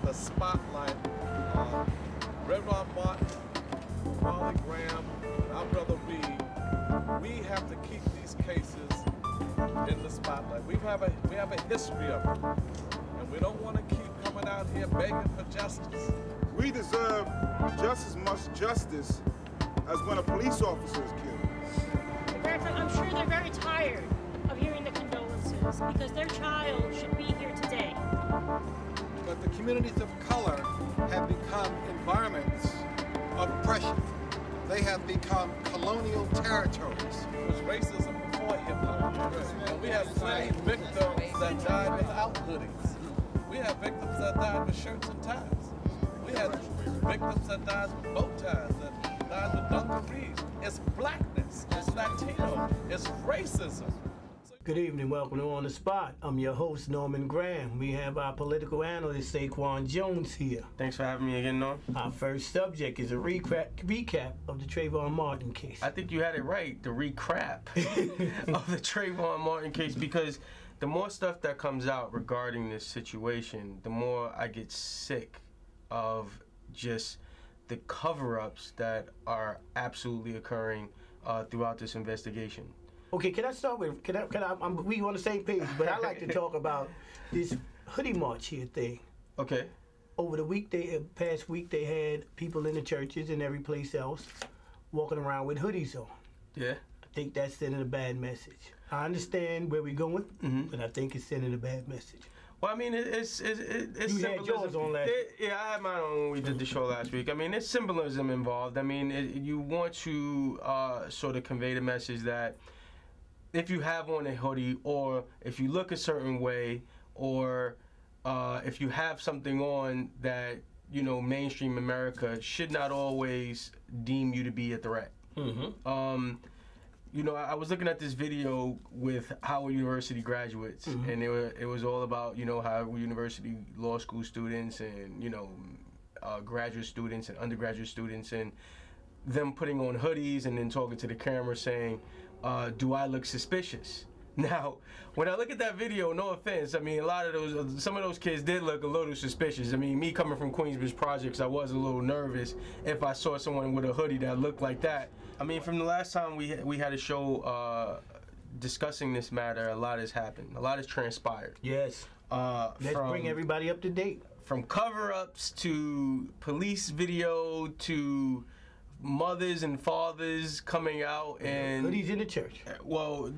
the spotlight on Trayvon Martin, Graham, and our brother Reed. We have to keep these cases in the spotlight. We have a history of it, and we don't want to keep coming out here begging for justice. We deserve just as much justice as when a police officer is killed. I'm sure they're very tired of hearing the condolences because their child should be here today. But the communities of color have become environments of oppression. They have become colonial territories. It was racism before hip-hop. And we have plenty of victims that died without hoodies. We have victims that died with shirts and ties. We have victims that died with bow ties, that died with dungarees. It's blackness, it's Latino, it's racism. Good evening, welcome to On the Spot. I'm your host, Norman Graham. We have our political analyst, Saquan Jones, here. Thanks for having me again, Norm. Our first subject is a recap of the Trayvon Martin case. I think you had it right, the recap of the Trayvon Martin case, because the more stuff that comes out regarding this situation, the more I get sick of just the cover-ups that are absolutely occurring throughout this investigation. Okay, can I start with, we on the same page, but I like to talk about this Hoodie March here thing. Okay. Over the past week, they had people in the churches and every place else walking around with hoodies on. Yeah. I think that's sending a bad message. I understand where we're going, but I think it's sending a bad message. Well, I mean, it's you symbolism. had yours on last week. Yeah, I had mine on when we did the show last week. I mean, there's symbolism involved. I mean, you want to sort of convey the message that if you have on a hoodie, or if you look a certain way, or if you have something on that, you know, mainstream America should not always deem you to be a threat. You know, I was looking at this video with Howard University graduates, and it was all about, you know, Howard University law school students and, you know, graduate students and undergraduate students, and them putting on hoodies and then talking to the camera saying, do I look suspicious? Now, when I look at that video, no offense, I mean, some of those kids did look a little suspicious. I mean, me coming from Queensbridge Projects, I was a little nervous if I saw someone with a hoodie that looked like that. I mean, from the last time we had a show discussing this matter, a lot has happened. A lot has transpired. Yes. Let's bring everybody up to date. From cover-ups to police video to mothers and fathers coming out and hoodies in the church. Well,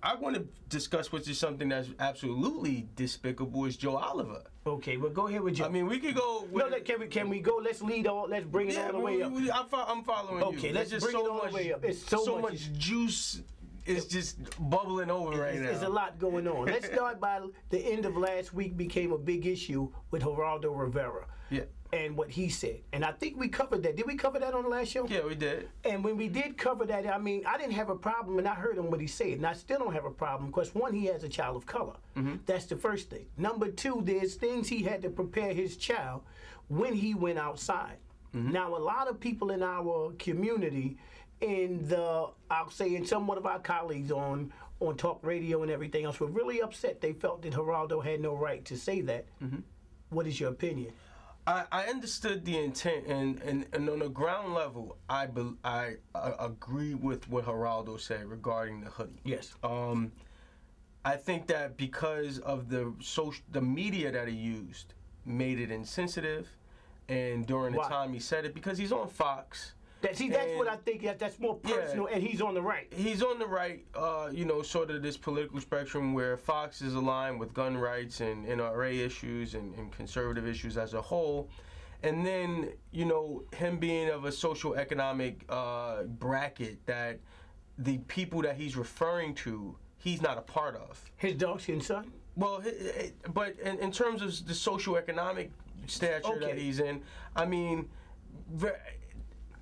I want to discuss what's just something that's absolutely despicable is Joe Oliver. Okay, well, go ahead with Joe. I mean, we could go. No, can we go? Let's lead on. Let's bring it all the way up. I'm following you. Okay, let's bring it all the way up. It's so much juice. It's just bubbling over right now. There's a lot going on. Let's start by the end of last week became a big issue with Geraldo Rivera. Yeah. And what he said. And I think we covered that. Did we cover that on the last show? Yeah, we did. And when we did cover that, I mean, I didn't have a problem, and I heard him what he said. And I still don't have a problem because, one, he has a child of color. That's the first thing. Number two, there's things he had to prepare his child when he went outside. Now, a lot of people in our community, I'll say in somewhat of our colleagues on talk radio and everything else, were really upset. They felt that Geraldo had no right to say that. What is your opinion? I understood the intent, and on the ground level, I agree with what Geraldo said regarding the hoodie. Yes. I think that because of the media that he used made it insensitive, and during the time he said it, because he's on Fox. That's what I think. That's more personal, and he's on the right. He's on the right, you know, sort of this political spectrum where Fox is aligned with gun rights and NRA issues and conservative issues as a whole. And then, you know, him being of a social economic bracket that the people that he's referring to, he's not a part of. His dark-skinned son? Well, but in terms of the social economic stature that he's in, I mean,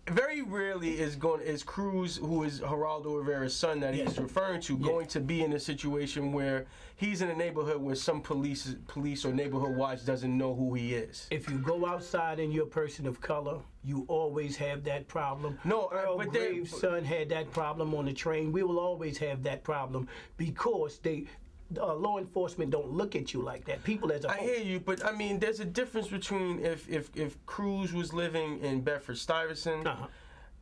very rarely is Cruz, who is Geraldo Rivera's son that he's referring to, going to be in a situation where he's in a neighborhood where some police or neighborhood watch doesn't know who he is. If you go outside and you're a person of color, you always have that problem. No, Earl Graves' son had that problem on the train. We will always have that problem because law enforcement don't look at you like that. People as a I whole. hear you, but I mean, there's a difference between if Cruz was living in Bedford-Stuyvesant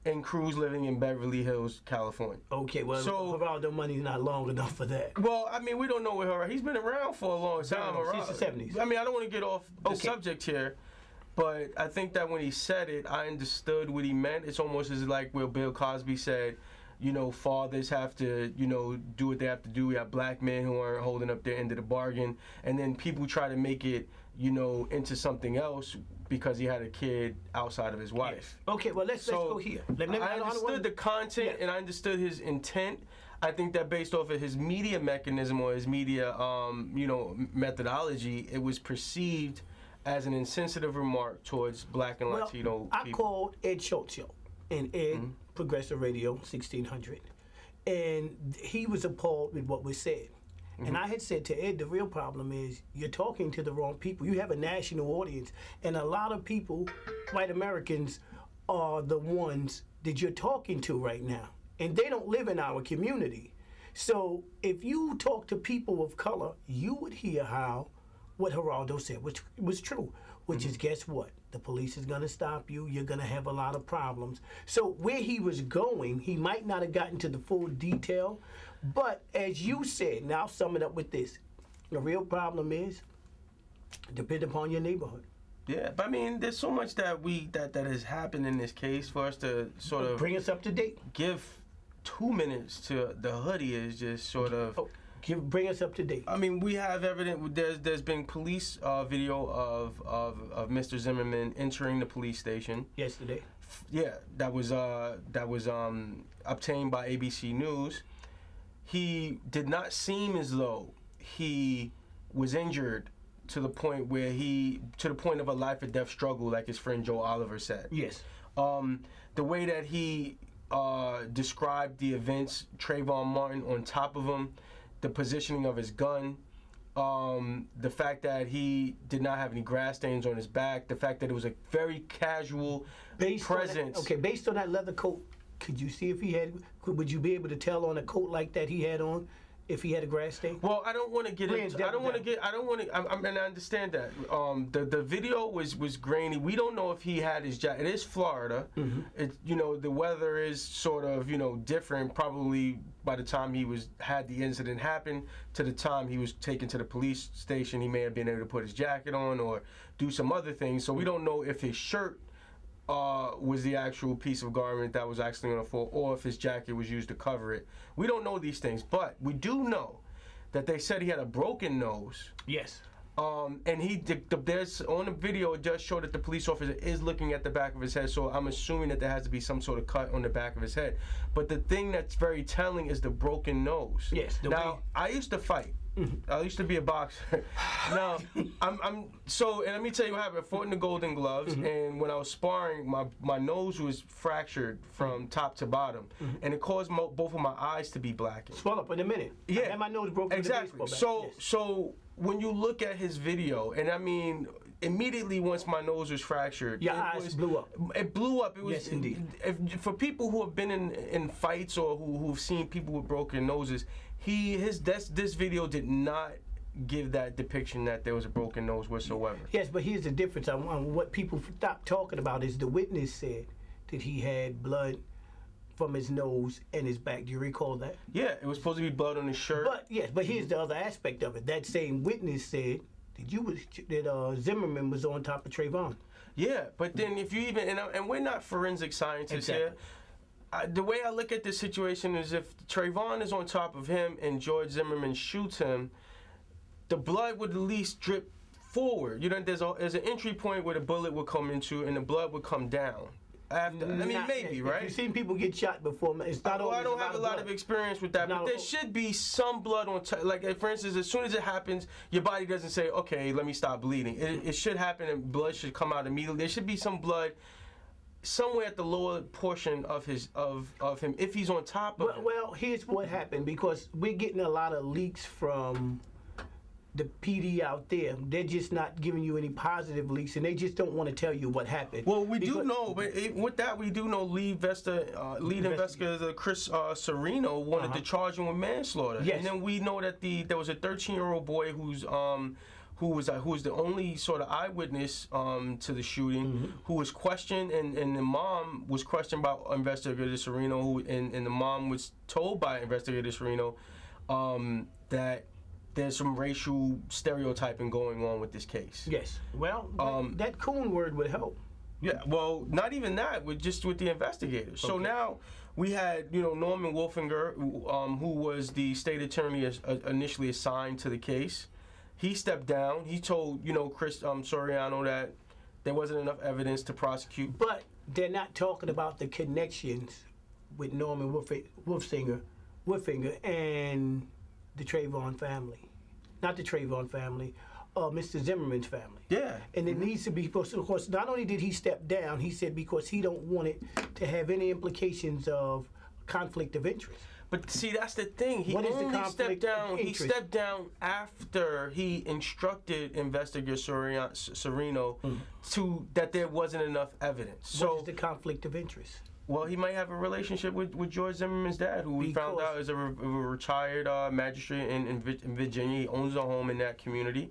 and Cruz living in Beverly Hills, California. Okay, well, So- Geraldo money's not long enough for that. Well, I mean, we don't know where her. He's been around for a long time. Since the 70s. I mean, I don't want to get off the subject here, but I think that when he said it, I understood what he meant. It's almost as like where Bill Cosby said, you know, fathers have to, you know, do what they have to do. We have black men who aren't holding up their end of the bargain, and then people try to make it, you know, into something else because he had a kid outside of his wife. Okay, well, let's go here. I understood the content and I understood his intent. I think that based off of his media mechanism or his media, you know, methodology, it was perceived as an insensitive remark towards black and Latino I people. called Ed Schultz and Ed, Progressive Radio 1600, and he was appalled with what was said. And I had said to Ed, the real problem is you're talking to the wrong people. You have a national audience, and a lot of people, white Americans, are the ones that you're talking to right now, and they don't live in our community. So if you talk to people of color, you would hear what Geraldo said, which was true, which is, guess what? The police is going to stop you. You're going to have a lot of problems. So where he was going, he might not have gotten to the full detail, but as you said, now I'll sum it up with this. The real problem is, depend upon your neighborhood. Yeah, but I mean, there's so much that that has happened in this case for us to sort of bring us up to date. Give 2 minutes to the hoodie is just sort of. Bring us up to date. I mean, we have evidence. There's been police video of Mr. Zimmerman entering the police station yesterday. Yeah, that was obtained by ABC News. He did not seem as though he was injured to the point of a life or death struggle, like his friend Joe Oliver said. Yes. The way that he described the events, Trayvon Martin on top of him, the positioning of his gun, the fact that he did not have any grass stains on his back, the fact that it was a very casual presence. Based on that leather coat, could you see if he had? Would you be able to tell on a coat like that he had on if he had a grass stain? Well, I don't want to get into. I mean, I understand that. The video was grainy. We don't know if he had his jacket. It is Florida. It, you know, the weather is sort of, you know, different. Probably by the time he had the incident happen to the time he was taken to the police station, he may have been able to put his jacket on or do some other things. So we don't know if his shirt was the actual piece of garment that was actually on the floor, or if his jacket was used to cover it. We don't know these things, but we do know that they said he had a broken nose. Yes. And there's on the video, it does show that the police officer is looking at the back of his head, so I'm assuming that there has to be some sort of cut on the back of his head. But the thing that's very telling is the broken nose. Yes. Now, I used to fight. I used to be a boxer. Now, so let me tell you what happened. I fought in the Golden Gloves, and when I was sparring, my nose was fractured from top to bottom, and it caused both of my eyes to be blackened. Swell up in a minute. Yeah. I had my nose broken. Exactly. With a baseball bat. So when you look at his video, and I mean, immediately once my nose was fractured, your eyes blew up. It blew up. It was, yes, indeed. For people who have been in fights or who've seen people with broken noses, this video did not give that depiction that there was a broken nose whatsoever. Yes, but here's the difference on what people stop talking about is the witness said that he had blood from his nose and his back. Do you recall that? Yeah, it was supposed to be blood on his shirt. But yes, but here's the other aspect of it. That same witness said that Zimmerman was on top of Trayvon. Yeah, but then if you even and we're not forensic scientists here. The way I look at this situation is if Trayvon is on top of him and George Zimmerman shoots him, the blood would at least drip forward. You know, there's an entry point where the bullet would come into and the blood would come down. After, I mean, maybe, right? You've seen people get shot before. It's not always I don't have a lot of experience with that, but there should be some blood on top. Like, for instance, as soon as it happens, your body doesn't say, okay, let me stop bleeding. It should happen and blood should come out immediately. There should be some blood somewhere at the lower portion of him if he's on top of him. Well, here's what happened, because we're getting a lot of leaks from the PD out there, they're just not giving you any positive leaks, and they just don't want to tell you what happened. Well, we do know, but with that, we do know lead investigator Chris Serino wanted to charge him with manslaughter. Yes. And then we know that there was a 13-year-old boy who was the only sort of eyewitness to the shooting, who was questioned, and the mom was questioned by Investigator Serino, and the mom was told by Investigator Serino that there's some racial stereotyping going on with this case. Yes. Well, that coon word would help. Yeah. Well, not even that. Just with the investigators. So now we had, Norman Wolfinger, who was the state attorney initially assigned to the case. He stepped down. He told, Chris Soriano that there wasn't enough evidence to prosecute. But they're not talking about the connections with Norman Wolfinger and the Trayvon family. Not the Trayvon family, Mr. Zimmerman's family. Yeah. And it needs to be, of course, not only did he step down, he said because he don't want it to have any implications of conflict of interest. But see, that's the thing. He stepped down after he instructed Investigator Serino that there wasn't enough evidence. What is the conflict of interest? Well, he might have a relationship with George Zimmerman's dad, who we found out is a retired magistrate in Virginia. He owns a home in that community.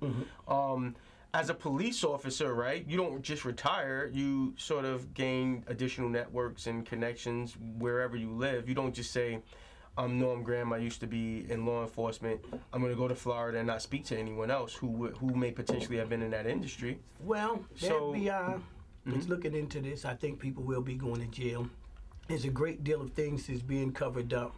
As a police officer, right, you don't just retire. You sort of gain additional networks and connections wherever you live. You don't just say, I'm Norm Graham, I used to be in law enforcement. I'm going to go to Florida and not speak to anyone else who may potentially have been in that industry. Well, the FBI is looking into this. I think people will be going to jail. There's a great deal of things that's being covered up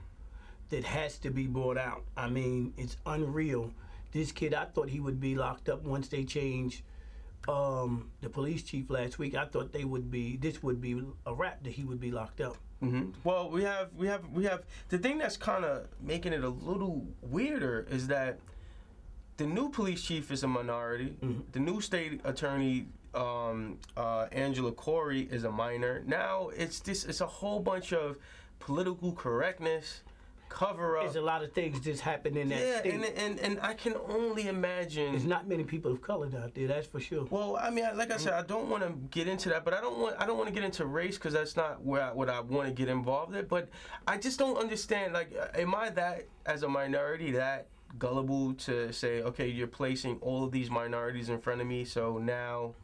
that has to be brought out. I mean, it's unreal. This kid, I thought he would be locked up once they changed the police chief last week. I thought this would be a wrap, that he would be locked up. Well, we have the thing that's kind of making it a little weirder is that the new police chief is a minority. The new state attorney, Angela Corey, is a minor. Now it's a whole bunch of political correctness, cover up. There's a lot of things just happen in that state. And I can only imagine. There's not many people of color out there, that's for sure. Well, I mean, like I said, I don't want to get into that, but I don't want to get into race because that's not what I want to get involved in. But I just don't understand. Like, am I that, as a minority, that gullible to say, okay, you're placing all of these minorities in front of me, so now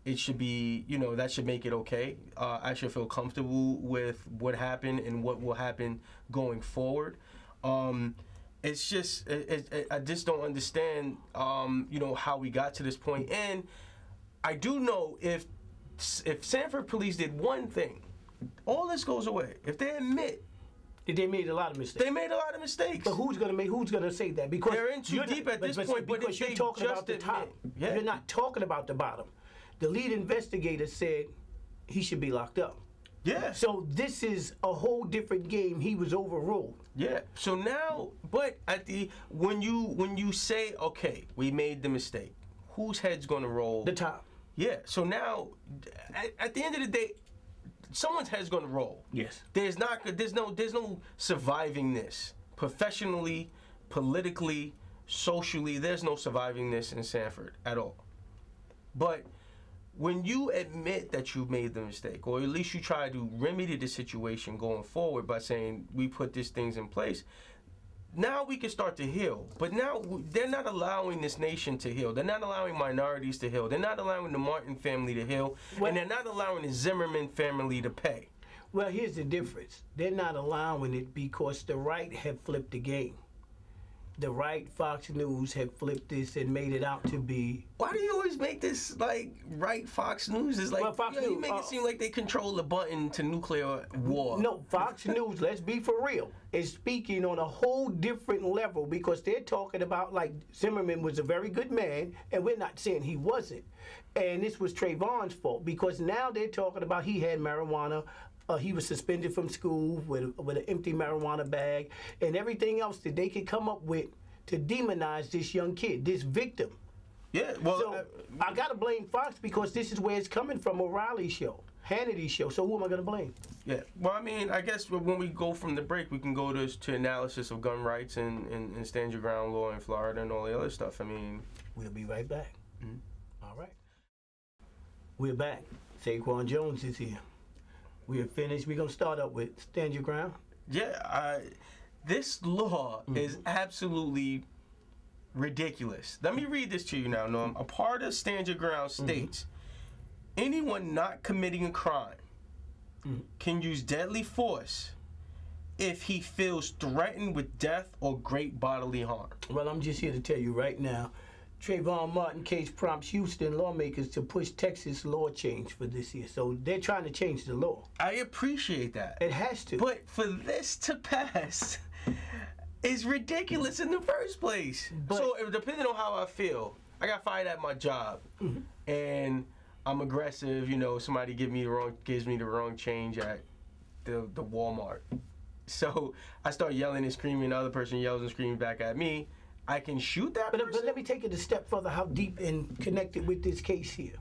it should be, that should make it okay. I should feel comfortable with what happened and what will happen going forward. It's just, I just don't understand, how we got to this point. And I do know if Sanford police did one thing, all this goes away. If they admit they made a lot of mistakes. They made a lot of mistakes. But who's gonna say that? Because they're in too deep at this point. But because if you're they talking just about the top, yeah. You're not talking about the bottom. The lead investigator said he should be locked up. Yeah. So this is a whole different game. He was overruled. Yeah. So now, but when you say, okay, we made the mistake, whose head's gonna roll? The top. Yeah. So now, at the end of the day, someone's head's gonna roll. Yes. There's no surviving this. Professionally, politically, socially, there's no surviving this in Sanford at all. But when you admit that you made the mistake, or at least you try to remedy the situation going forward by saying we put these things in place, now we can start to heal. But now they're not allowing this nation to heal. They're not allowing minorities to heal. They're not allowing the Martin family to heal. And they're not allowing the Zimmerman family to pay. Well, here's the difference. They're not allowing it because the right have flipped the game. The right, Fox News, have flipped this and made it out to be. Why do you always make this like right? Fox News is like, Fox News, you make it seem like they control the button to nuclear war. No, Fox News, let's be for real, is speaking on a whole different level because they're talking about, like, Zimmerman was a very good man, and we're not saying he wasn't. And this was Trayvon's fault because now they're talking about he had marijuana. He was suspended from school with an empty marijuana bag and everything else that they could come up with to demonize this young kid, this victim. Yeah, well, so I gotta blame Fox because this is where it's coming from, O'Reilly's show. Hannity show. So who am I going to blame? Yeah. Well, I mean, I guess when we go from the break, we can go to analysis of gun rights and stand your ground law in Florida and all the other stuff. I mean, we'll be right back. All right. We're back. Saquan Jones is here. We're finished. We're going to start up with stand your ground. Yeah. This law is absolutely ridiculous. Let me read this to you now, Norm. A part of stand your ground states, anyone not committing a crime can use deadly force if he feels threatened with death or great bodily harm. Well, I'm just here to tell you right now, Trayvon Martin case prompts Houston lawmakers to push Texas law change for this year. So they're trying to change the law. I appreciate that. It has to. But for this to pass is ridiculous in the first place. But, so depending on how I feel, I got fired at my job, and I'm aggressive. You know, somebody gives me the wrong change at the Walmart. So I start yelling and screaming. The other person yells and screams back at me. I can shoot that person. But let me take it a step further. How deep and connected with this case here?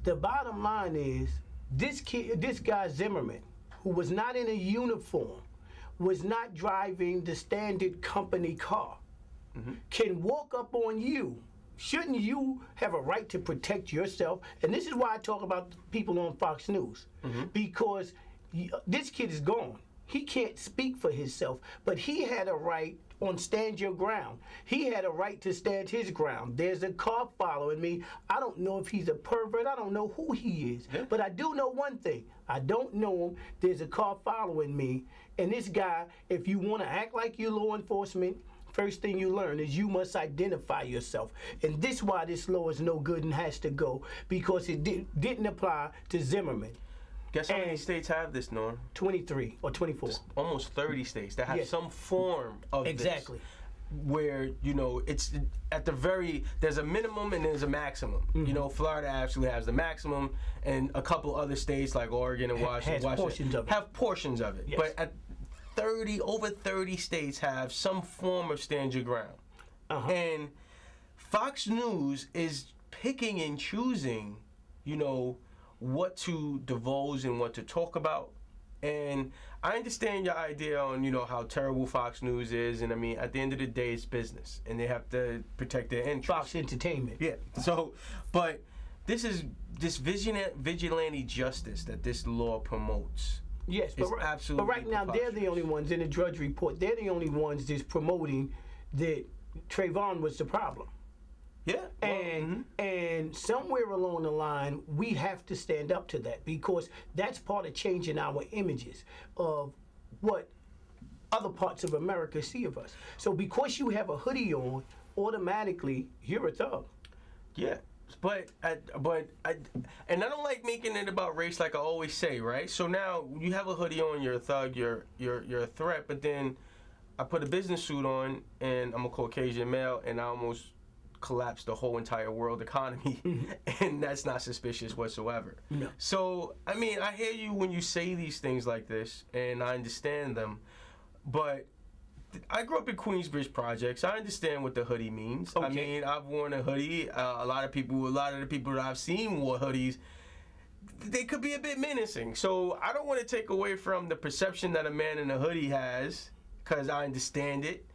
The bottom line is this guy Zimmerman, who was not in a uniform, was not driving the standard company car, can walk up on you. Shouldn't you have a right to protect yourself? And this is why I talk about people on Fox News, because this kid is gone. He can't speak for himself, but he had a right on stand your ground. He had a right to stand his ground. There's a car following me. I don't know if he's a pervert. I don't know who he is. Yeah. But I do know one thing. I don't know him. There's a car following me. And this guy, if you want to act like you're law enforcement, first thing you learn is you must identify yourself. And this is why this law is no good and has to go, because it didn't apply to Zimmerman. Guess how many states have this, Norm? 23 or 24. Almost 30 states that have some form of exactly. This, where, you know, it's at the there's a minimum and there's a maximum. You know, Florida actually has the maximum, and a couple other states like Oregon and Washington have portions of it. Yes. But at over 30 states have some form of stand your ground. And Fox News is picking and choosing, you know, what to divulge and what to talk about. And I understand your idea on, you know, how terrible Fox News is, and I mean, at the end of the day, it's business, and they have to protect their interests. Fox Entertainment. Yeah. So, but this is this vigilante justice that this law promotes. Yes, but right now they're the only ones in the Drudge Report. They're the only ones that's promoting that Trayvon was the problem. Yeah. Well, and somewhere along the line, we have to stand up to that, because that's part of changing our images of what other parts of America see of us. So because you have a hoodie on, automatically you're a thug. Yeah. But I don't like making it about race, like I always say, right? So now you have a hoodie on, you're a thug, you're a threat. But then I put a business suit on, and I'm a Caucasian male, and I almost collapse the whole entire world economy, and that's not suspicious whatsoever. No. So I mean, I hear you when you say these things like this, and I understand them, but I grew up in Queensbridge projects. I understand what the hoodie means. Okay. I mean, I've worn a hoodie. A lot of the people that I've seen wore hoodies. They could be a bit menacing. So I don't want to take away from the perception that a man in a hoodie has, because I understand it.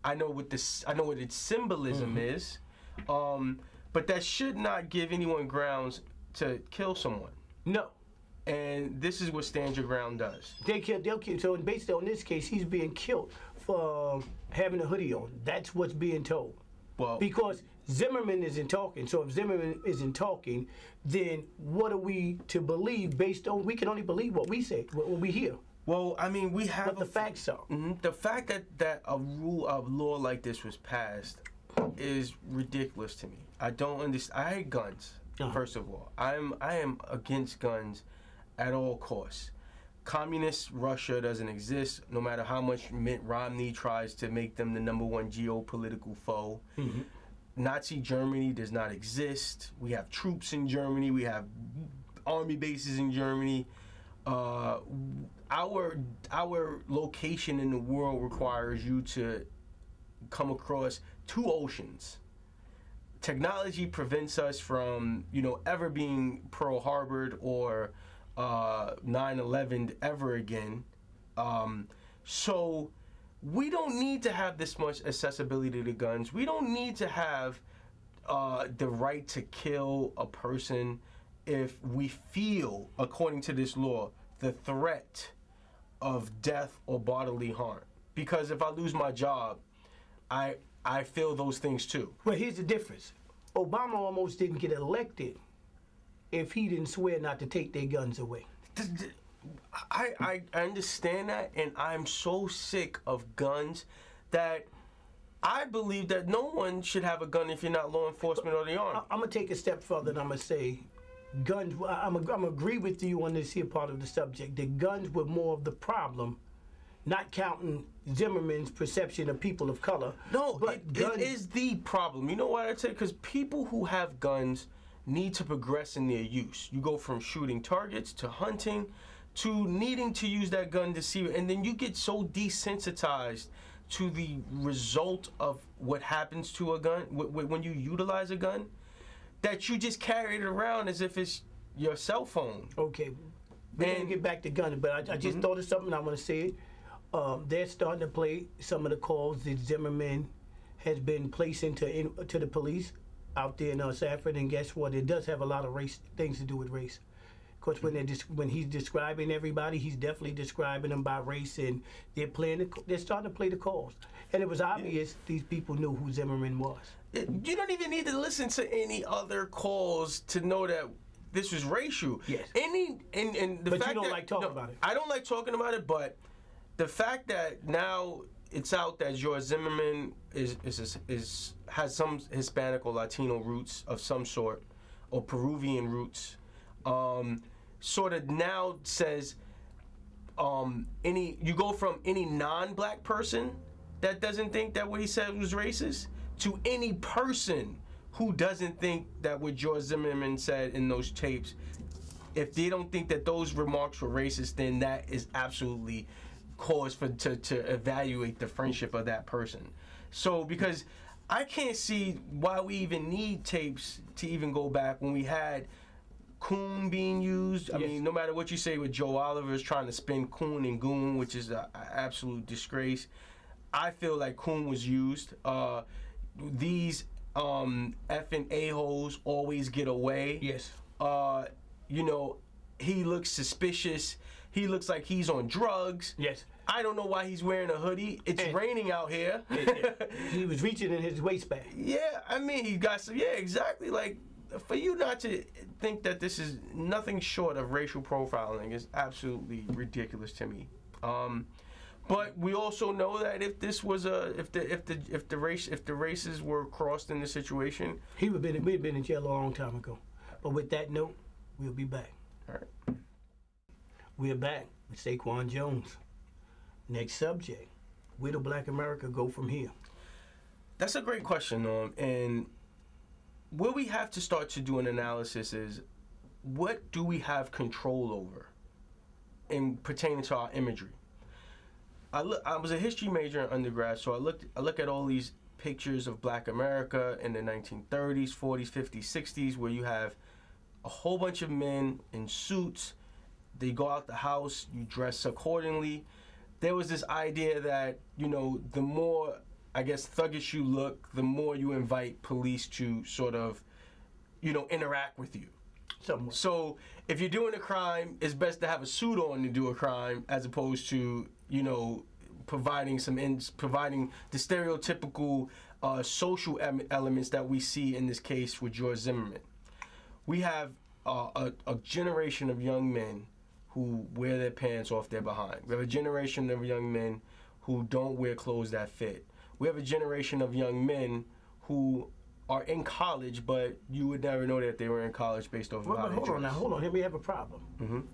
I know what its symbolism is. But that should not give anyone grounds to kill someone. No. And this is what stand your ground does. They'll kill. So based on this case, he's being killed for having a hoodie on. That's what's being told. Well, because Zimmerman isn't talking. So if Zimmerman isn't talking, then what are we to believe based on? We can only believe what we say, what we hear. Well, I mean, we have what the facts are. The fact that a rule of law like this was passed is ridiculous to me. I don't understand. I hate guns. First of all, I am against guns at all costs. Communist Russia doesn't exist, no matter how much Mitt Romney tries to make them the #1 geopolitical foe. Nazi Germany does not exist. We have troops in Germany. We have army bases in Germany. Our location in the world requires you to come across 2 oceans. Technology prevents us from, ever being Pearl Harbored or 9/11 ever again. So we don't need to have this much accessibility to guns. We don't need to have the right to kill a person if we feel, according to this law, the threat of death or bodily harm. Because if I lose my job, I feel those things too. Well, here's the difference. Obama almost didn't get elected if he didn't swear not to take their guns away. I understand that, and I'm so sick of guns that I believe that no one should have a gun if you're not law enforcement or the army. I'm going to take a step further and I'm going to say guns, I'm going to agree with you on this here part of the subject, that guns were more of the problem, not counting Zimmerman's perception of people of color. No, but it is the problem. You know why I say? Because people who have guns need to progress in their use. You go from shooting targets to hunting to needing to use that gun to see, and then you get so desensitized to the result of what happens to a gun when you utilize a gun that you just carry it around as if it's your cell phone. Okay, we're going to get back to gun, but I just thought of something, I want to say it. They're starting to play some of the calls that Zimmerman has been placing to the police out there in Safford, and guess what? It does have a lot of things to do with race. Of course, when he's describing everybody, he's definitely describing them by race, and they're starting to play the calls. And it was obvious these people knew who Zimmerman was. You don't even need to listen to any other calls to know that this was racial. Yes. But you don't like talking about it. I don't like talking about it, but the fact that now it's out that George Zimmerman has some Hispanic or Latino roots of some sort, or Peruvian roots, sort of now says you go from any non-black person that doesn't think that what he said was racist to any person who doesn't think that what George Zimmerman said in those tapes, if they don't think that those remarks were racist, then that is absolutely cause to evaluate the friendship of that person. So because I can't see why we even need tapes to even go back when we had coon being used. I mean, no matter what you say with Joe Oliver's trying to spin coon and goon, which is an absolute disgrace, I feel like coon was used. These effing a-holes always get away. Yes. You know, he looks suspicious. He looks like he's on drugs. Yes. I don't know why he's wearing a hoodie. It's raining out here. He was reaching in his waistband. Yeah, I mean, he got some, exactly. Like, for you not to think that this is nothing short of racial profiling is absolutely ridiculous to me. But we also know that if this was if the races were crossed in this situation, we'd have been in jail a long time ago. But with that note, we'll be back. All right. We're back with Saquan Jones. Next subject: where do Black America go from here? That's a great question, Norm. And where we have to start to do an analysis is, what do we have control over in pertaining to our imagery? I was a history major in undergrad, so I look at all these pictures of Black America in the 1930s, 40s, 50s, 60s, where you have a whole bunch of men in suits. They go out the house, you dress accordingly. There was this idea that, you know, the more, I guess, thuggish you look, the more you invite police to sort of, you know, interact with you. Somewhat. So if you're doing a crime, it's best to have a suit on to do a crime, as opposed to, you know, providing the stereotypical social elements that we see in this case with George Zimmerman. We have a generation of young men who wear their pants off their behind. We have a generation of young men who don't wear clothes that fit. We have a generation of young men who are in college, but you would never know that they were in college based off of how they dress. Hold on. Here we have a problem.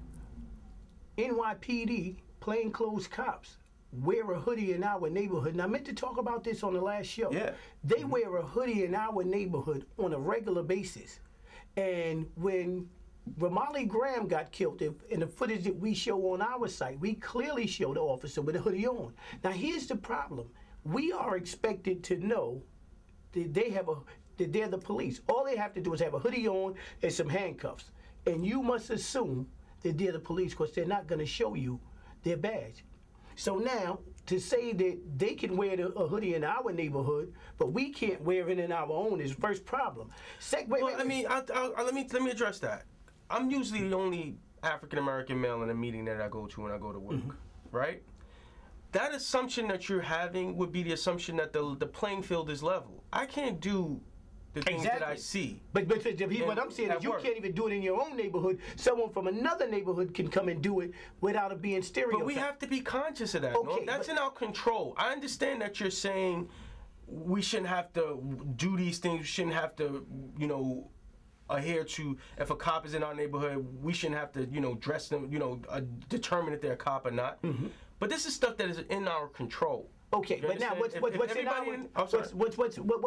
NYPD plainclothes cops wear a hoodie in our neighborhood. And I meant to talk about this on the last show. Yeah. They wear a hoodie in our neighborhood on a regular basis. And when Ramali Graham got killed, in the footage that we show on our site, we clearly show the officer with a hoodie on. Now here's the problem. We are expected to know that that they're the police. All they have to do is have a hoodie on and some handcuffs. And you must assume they're the police because they're not going to show you their badge. So now, to say that they can wear a hoodie in our neighborhood, but we can't wear it in our own is first problem. Let me address that. I'm usually the only African American male in a meeting that I go to when I go to work, right? That assumption that you're having would be the assumption that the playing field is level. I can't do the things that I see. But what I'm saying is you can't even do it in your own neighborhood. Someone from another neighborhood can come and do it without it being stereotyped. But we have to be conscious of that. Okay, that's in our control. I understand that you're saying we shouldn't have to do these things. We shouldn't have to, adhere to, if a cop is in our neighborhood, we shouldn't have to, dress them, determine if they're a cop or not. But this is stuff that is in our control. Okay, but now what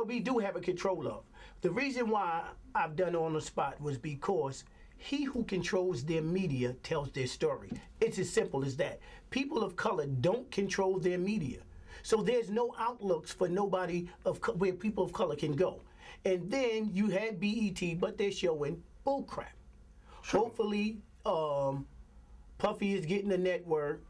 we do have a control of. The reason why I've done it on the spot was because he who controls their media tells their story. It's as simple as that. People of color don't control their media. So there's no outlooks for nobody where people of color can go. And then you had BET, but they're showing bullcrap. Hopefully, Puffy is getting a network.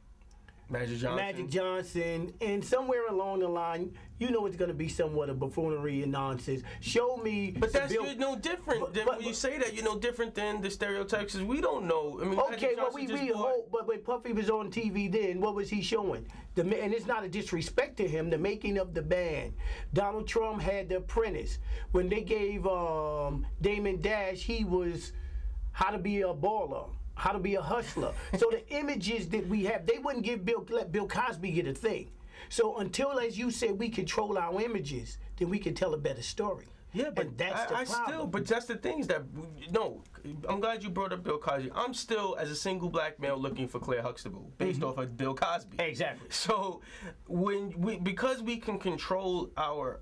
Magic Johnson, and somewhere along the line, it's going to be somewhat of buffoonery and nonsense. Show me. But that's no different. When you say that, you're no different than the stereotypes. We don't know. I mean, okay, but but when Puffy was on TV, then what was he showing? And it's not a disrespect to him. The making of the band. Donald Trump had The Apprentice. When they gave Damon Dash, he was How to Be a Baller. How to Be a Hustler. So the images that we have, they wouldn't let Bill Cosby get a thing. So until, as you said, we control our images, then we can tell a better story. Yeah, but that's the problem. But that's the thing is that, I'm glad you brought up Bill Cosby. I'm still, as a single black male, looking for Claire Huxtable based off of Bill Cosby. Exactly. So because we can control our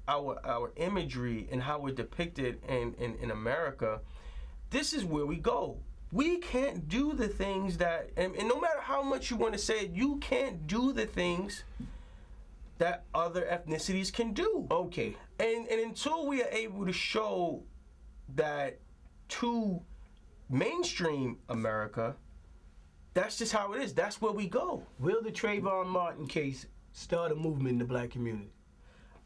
imagery and how we're depicted in America, this is where we go. We can't do the things that, and no matter how much you want to say it, you can't do the things that other ethnicities can do. Okay. And until we are able to show that to mainstream America, that's just how it is. That's where we go. Will the Trayvon Martin case start a movement in the black community?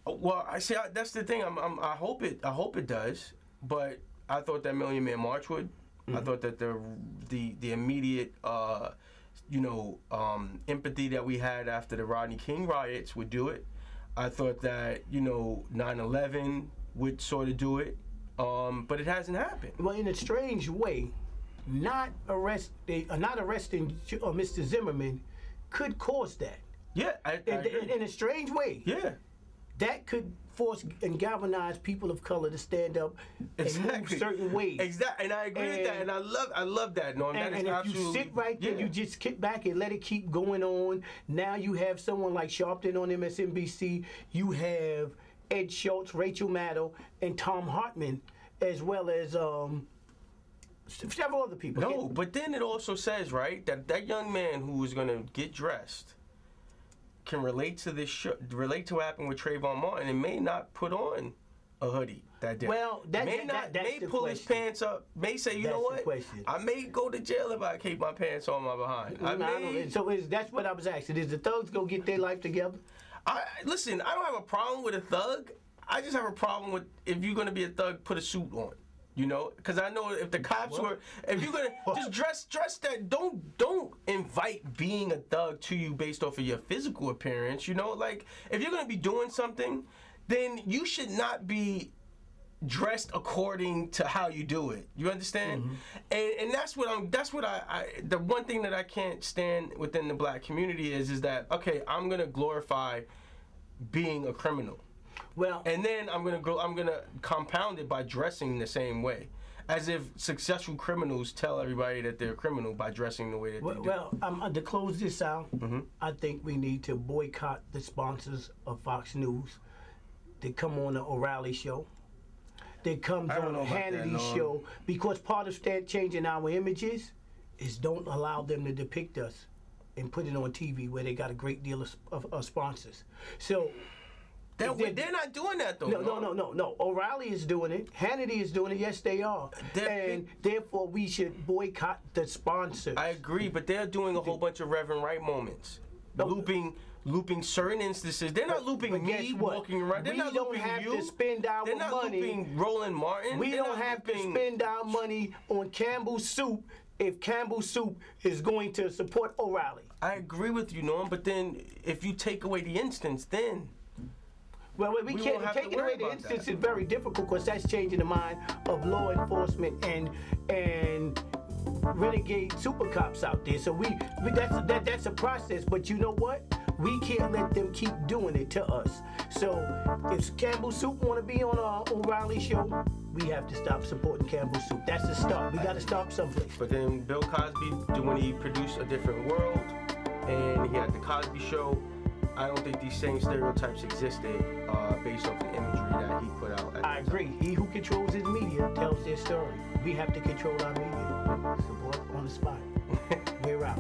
Well, that's the thing. I hope it does. But I thought that Million Man March would. I thought that the immediate empathy that we had after the Rodney King riots would do it. I thought that 9/11 would sort of do it, but it hasn't happened. Well, in a strange way, not arresting Mr. Zimmerman could cause that. Yeah, I agree. In a strange way. Yeah. That could force and galvanize people of color to stand up and move certain ways. Exactly, and I agree with that, and I love that, Norm. And if you sit right there, you just kick back and let it keep going on. Now you have someone like Sharpton on MSNBC. You have Ed Schultz, Rachel Maddow, and Tom Hartman, as well as several other people. No, but then it also says, right, that young man who is going to get dressed can relate to relate to what happened with Trayvon Martin and may not put on a hoodie that day. Well, that's may pull his pants up, may say, you know what, I may go to jail if I keep my pants on my behind. That's what I was asking. Is the thugs go get their life together? Listen, I don't have a problem with a thug. I just have a problem with if you're going to be a thug, put a suit on. Because I know if the cops if you're gonna just dress that, don't invite being a thug to you based off of your physical appearance. Like if you're gonna be doing something, then you should not be dressed according to how you do it. You understand? And that's what I the one thing that I can't stand within the black community is that okay, I'm gonna glorify being a criminal. Well, and then I'm gonna compound it by dressing the same way, as if successful criminals tell everybody that they're a criminal by dressing the way that they do. Well, to close this out, I think we need to boycott the sponsors of Fox News. They come on the O'Reilly show. They come on the Hannity show because part of changing our images is don't allow them to depict us and put it on TV where they got a great deal of sponsors. So They're not doing that though. No. O'Reilly is doing it. Hannity is doing it. Yes, they are. And therefore, we should boycott the sponsors. I agree, but they're doing a whole bunch of Reverend Wright moments, looping certain instances. They're not looping me walking around. They're not looping you. We don't have to spend our money. They're not looping Roland Martin. We don't have to spend our money on Campbell's Soup if Campbell's Soup is going to support O'Reilly. I agree with you, Norm, but then if you take away the instance, then... Well, we can't take it away. The instance is very difficult because that's changing the mind of law enforcement and renegade super cops out there. So that's a process. But you know what? We can't let them keep doing it to us. So if Campbell Soup want to be on our O'Reilly show, we have to stop supporting Campbell Soup. That's the start. We got to stop someplace. But then Bill Cosby, when he produced A Different World, and he had the Cosby Show, I don't think these same stereotypes existed based off the imagery that he put out. I agree. He who controls his media tells their story. We have to control our media. Support on the spot. We're out.